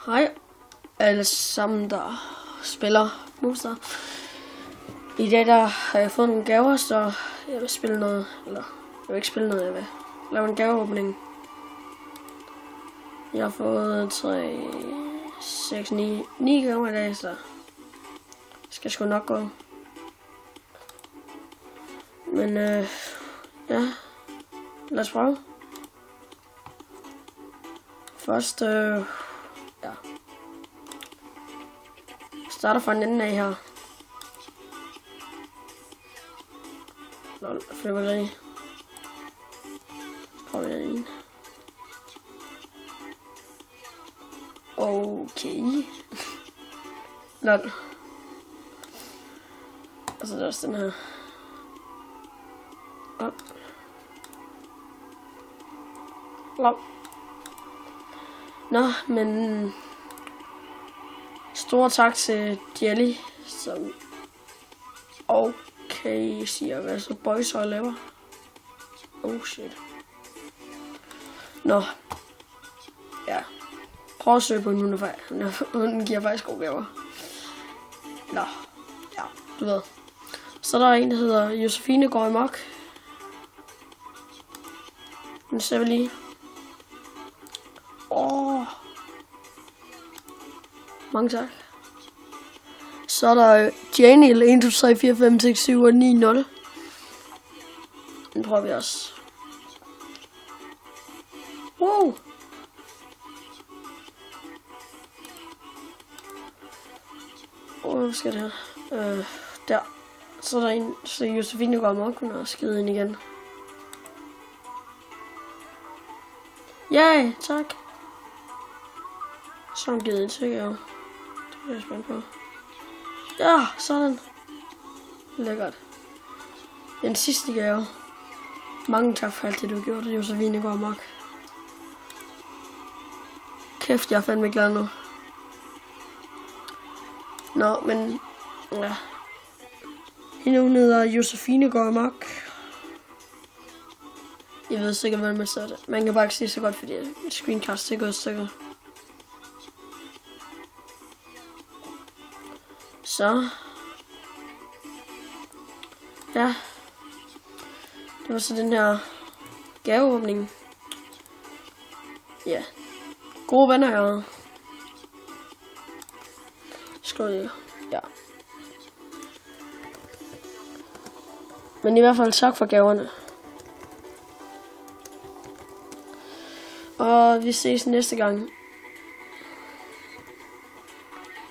Hej alle sammen, der spiller Moonstar. I dag der har jeg fået nogle gaver, så jeg vil spille noget, eller jeg vil ikke spille noget, jeg vil lave en gaveåbning. Jeg har fået 3, 6, 9 gaver i dag, så det skal sgu nok gå. Men ja, lad os prøve. Først, ja. Starter fra den ende af her. Lol, flipperi. Prøv vi den. Okay. Lol. Og så er der også den her. Lol. Lol. Nå, men stor tak til Jelly, som okay siger, hvad så boys og laver. Oh shit. Nå. Ja. Prøv at søge på en hundefejl. Hunden giver faktisk gode gaver. Nå. Ja, du ved. Så er der en, der hedder Josefine går amok. Den ser vi lige. Mange tak. Så er der Janiel 1, 2, 3, 4, 5, 6, 7, 8, 9, 0. Den prøver vi også. Wow. Hvad skal det her? Der. Så er der en, så Josefine går amok, hun har skidt ind igen. Ja, tak. Så har hun givet en til gave. Det er jeg spændt på. Ja, sådan. Lækkert. Den sidste gave. Mange tak for alt det, du har gjort. Josefine går amok. Kæft, jeg er fandme glad nu. Nå, men ja. Hende hun hedder Josefine går amok. Jeg ved sikkert, hvordan man ser det. Man kan bare ikke se så godt, fordi et screencast er gået stykker. Så. Ja. Det var så den her gaveåbning. Ja. Gode venner her. Skål. Ja. Men i hvert fald tak for gaverne. Og vi ses næste gang.